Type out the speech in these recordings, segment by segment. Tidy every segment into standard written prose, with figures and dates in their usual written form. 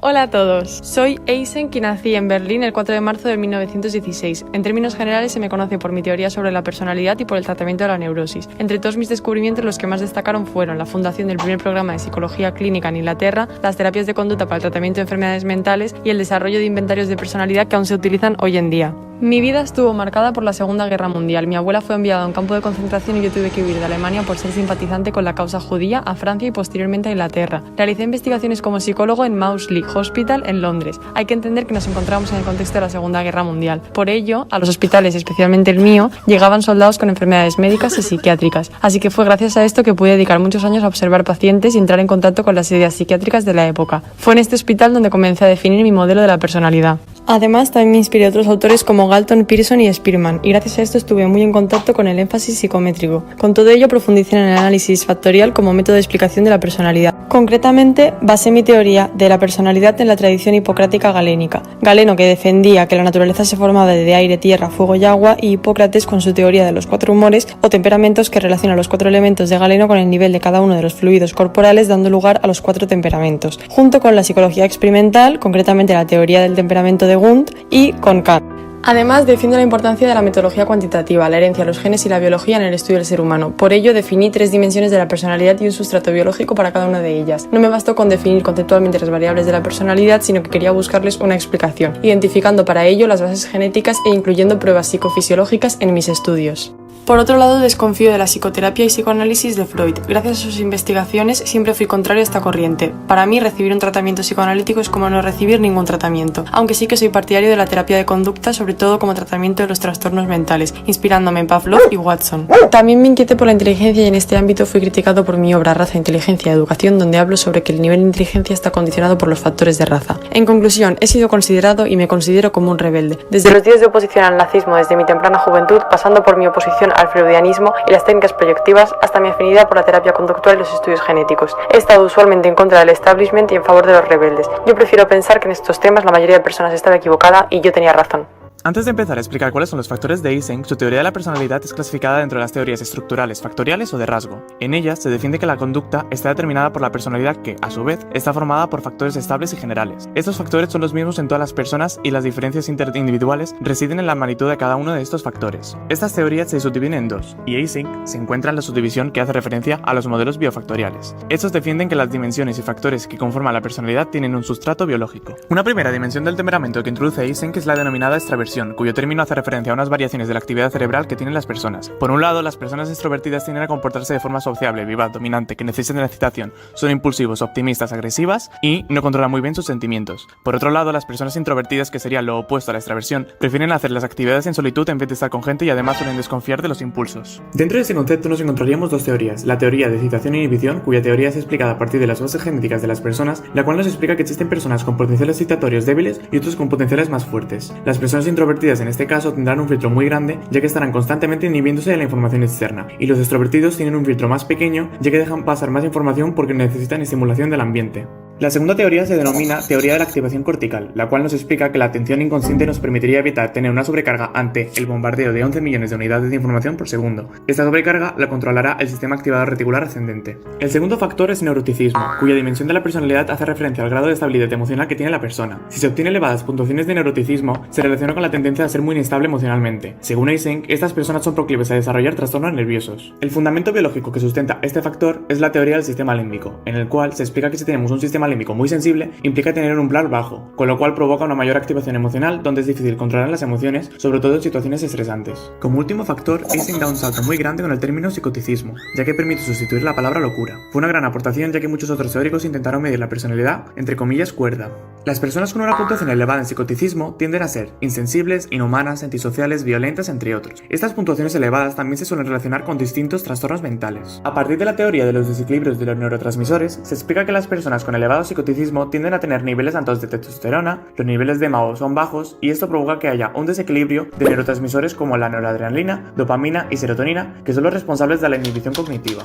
Hola a todos, soy Eisen y nací en Berlín el 4 de marzo de 1916. En términos generales se me conoce por mi teoría sobre la personalidad y por el tratamiento de la neurosis. Entre todos mis descubrimientos los que más destacaron fueron la fundación del primer programa de psicología clínica en Inglaterra, las terapias de conducta para el tratamiento de enfermedades mentales y el desarrollo de inventarios de personalidad que aún se utilizan hoy en día. Mi vida estuvo marcada por la Segunda Guerra Mundial. Mi abuela fue enviada a un campo de concentración y yo tuve que huir de Alemania por ser simpatizante con la causa judía a Francia y posteriormente a Inglaterra. Realicé investigaciones como psicólogo en Maudsley Hospital en Londres. Hay que entender que nos encontramos en el contexto de la Segunda Guerra Mundial. Por ello, a los hospitales, especialmente el mío, llegaban soldados con enfermedades médicas y psiquiátricas. Así que fue gracias a esto que pude dedicar muchos años a observar pacientes y entrar en contacto con las ideas psiquiátricas de la época. Fue en este hospital donde comencé a definir mi modelo de la personalidad. Además, también me inspiré a otros autores como Galton, Pearson y Spearman, y gracias a esto estuve muy en contacto con el énfasis psicométrico. Con todo ello, profundicé en el análisis factorial como método de explicación de la personalidad. Concretamente, basé mi teoría de la personalidad en la tradición hipocrática galénica. Galeno, que defendía que la naturaleza se formaba de aire, tierra, fuego y agua, y Hipócrates con su teoría de los 4 humores o temperamentos que relaciona los 4 elementos de Galeno con el nivel de cada uno de los fluidos corporales, dando lugar a los 4 temperamentos, junto con la psicología experimental, concretamente la teoría del temperamento de Wundt, y con Kant. Además, defiendo la importancia de la metodología cuantitativa, la herencia, los genes y la biología en el estudio del ser humano. Por ello, definí 3 dimensiones de la personalidad y un sustrato biológico para cada una de ellas. No me bastó con definir conceptualmente las variables de la personalidad, sino que quería buscarles una explicación, identificando para ello las bases genéticas e incluyendo pruebas psicofisiológicas en mis estudios. Por otro lado, desconfío de la psicoterapia y psicoanálisis de Freud. Gracias a sus investigaciones, siempre fui contrario a esta corriente. Para mí, recibir un tratamiento psicoanalítico es como no recibir ningún tratamiento, aunque sí que soy partidario de la terapia de conducta, sobre todo como tratamiento de los trastornos mentales, inspirándome en Pavlov y Watson. También me inquieté por la inteligencia y en este ámbito fui criticado por mi obra Raza, Inteligencia y Educación, donde hablo sobre que el nivel de inteligencia está condicionado por los factores de raza. En conclusión, he sido considerado y me considero como un rebelde. Desde los días de oposición al nazismo desde mi temprana juventud, pasando por mi oposición al freudianismo y las técnicas proyectivas, hasta mi afinidad por la terapia conductual y los estudios genéticos. He estado usualmente en contra del establishment y en favor de los rebeldes. Yo prefiero pensar que en estos temas la mayoría de personas estaba equivocada y yo tenía razón. Antes de empezar a explicar cuáles son los factores de Eysenck, su teoría de la personalidad es clasificada dentro de las teorías estructurales, factoriales o de rasgo. En ellas se defiende que la conducta está determinada por la personalidad que, a su vez, está formada por factores estables y generales. Estos factores son los mismos en todas las personas y las diferencias interindividuales residen en la magnitud de cada uno de estos factores. Estas teorías se subdividen en 2, y Eysenck se encuentra en la subdivisión que hace referencia a los modelos biofactoriales. Estos defienden que las dimensiones y factores que conforman la personalidad tienen un sustrato biológico. Una primera dimensión del temperamento que introduce Eysenck es la denominada extraversión, cuyo término hace referencia a unas variaciones de la actividad cerebral que tienen las personas. Por un lado, las personas extrovertidas tienden a comportarse de forma sociable, vivaz, dominante, que necesitan de la excitación, son impulsivos, optimistas, agresivas y no controlan muy bien sus sentimientos. Por otro lado, las personas introvertidas, que sería lo opuesto a la extraversión, prefieren hacer las actividades en solitud en vez de estar con gente y además suelen desconfiar de los impulsos. Dentro de este concepto nos encontraríamos 2 teorías, la teoría de excitación e inhibición, cuya teoría es explicada a partir de las bases genéticas de las personas, la cual nos explica que existen personas con potenciales excitatorios débiles y otros con potenciales más fuertes. Las personas introvertidas en este caso tendrán un filtro muy grande, ya que estarán constantemente inhibiéndose de la información externa, y los extrovertidos tienen un filtro más pequeño, ya que dejan pasar más información porque necesitan estimulación del ambiente. La segunda teoría se denomina teoría de la activación cortical, la cual nos explica que la atención inconsciente nos permitiría evitar tener una sobrecarga ante el bombardeo de 11 millones de unidades de información por segundo. Esta sobrecarga la controlará el sistema activador reticular ascendente. El segundo factor es neuroticismo, cuya dimensión de la personalidad hace referencia al grado de estabilidad emocional que tiene la persona. Si se obtienen elevadas puntuaciones de neuroticismo, se relaciona con la tendencia a ser muy inestable emocionalmente. Según Eysenck, estas personas son proclives a desarrollar trastornos nerviosos. El fundamento biológico que sustenta este factor es la teoría del sistema límbico, en el cual se explica que si tenemos un sistema límbico muy sensible, implica tener un umbral bajo, con lo cual provoca una mayor activación emocional, donde es difícil controlar las emociones, sobre todo en situaciones estresantes. Como último factor, Eysenck da un salto muy grande con el término psicoticismo, ya que permite sustituir la palabra locura. Fue una gran aportación, ya que muchos otros teóricos intentaron medir la personalidad, entre comillas, cuerda. Las personas con una puntuación elevada en psicoticismo tienden a ser insensibles, inhumanas, antisociales, violentas, entre otros. Estas puntuaciones elevadas también se suelen relacionar con distintos trastornos mentales. A partir de la teoría de los desequilibrios de los neurotransmisores, se explica que las personas con elevado psicoticismo tienden a tener niveles altos de testosterona, los niveles de MAO son bajos y esto provoca que haya un desequilibrio de neurotransmisores como la noradrenalina, dopamina y serotonina, que son los responsables de la inhibición cognitiva.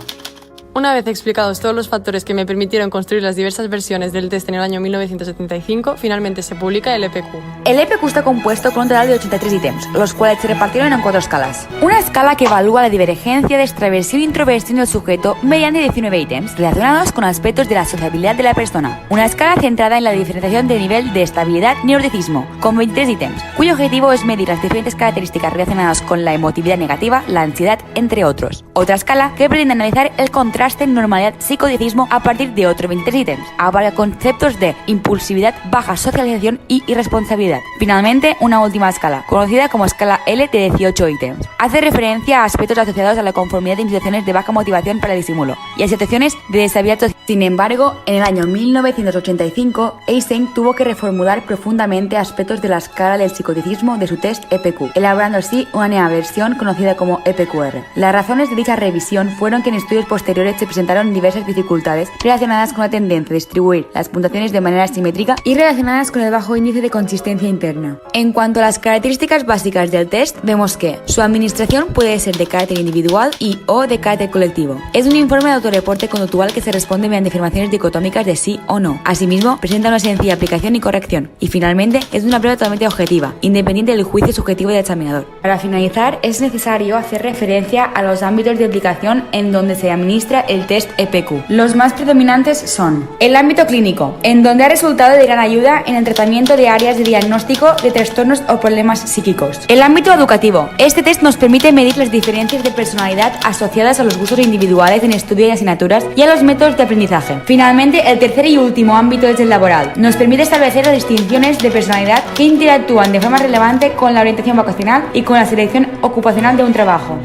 Una vez explicados todos los factores que me permitieron construir las diversas versiones del test en el año 1975, finalmente se publica el EPQ. El EPQ está compuesto con un total de 83 ítems, los cuales se repartieron en 4 escalas. Una escala que evalúa la divergencia de extraversión e introversión del sujeto mediante 19 ítems relacionados con aspectos de la sociabilidad de la persona. Una escala centrada en la diferenciación de nivel de estabilidad neuroticismo, con 23 ítems, cuyo objetivo es medir las diferentes características relacionadas con la emotividad negativa, la ansiedad, entre otros. Otra escala que pretende analizar el contraste en normalidad psicoticismo a partir de otros 23 ítems. Abarca conceptos de impulsividad, baja socialización y irresponsabilidad. Finalmente, una última escala, conocida como escala L de 18 ítems. Hace referencia a aspectos asociados a la conformidad en situaciones de baja motivación para el disimulo y a situaciones de desestabilidad social. Sin embargo, en el año 1985, Eysenck tuvo que reformular profundamente aspectos de la escala del psicoticismo de su test EPQ, elaborando así una nueva versión conocida como EPQR. Las razones de dicha revisión fueron que en estudios posteriores se presentaron diversas dificultades relacionadas con la tendencia a distribuir las puntuaciones de manera simétrica y relacionadas con el bajo índice de consistencia interna. En cuanto a las características básicas del test, vemos que su administración puede ser de carácter individual y o de carácter colectivo. Es un informe de autorreporte conductual que se responde mediante afirmaciones dicotómicas de sí o no. Asimismo, presenta una sencilla aplicación y corrección. Y finalmente, es una prueba totalmente objetiva, independiente del juicio subjetivo del examinador. Para finalizar, es necesario hacer referencia a los ámbitos de aplicación en donde se administra el test EPQ. Los más predominantes son el ámbito clínico, en donde ha resultado de gran ayuda en el tratamiento de áreas de diagnóstico de trastornos o problemas psíquicos. El ámbito educativo. Este test nos permite medir las diferencias de personalidad asociadas a los gustos individuales en estudio y asignaturas y a los métodos de aprendizaje. Finalmente, el tercer y último ámbito es el laboral. Nos permite establecer las distinciones de personalidad que interactúan de forma relevante con la orientación vocacional y con la selección ocupacional de un trabajo.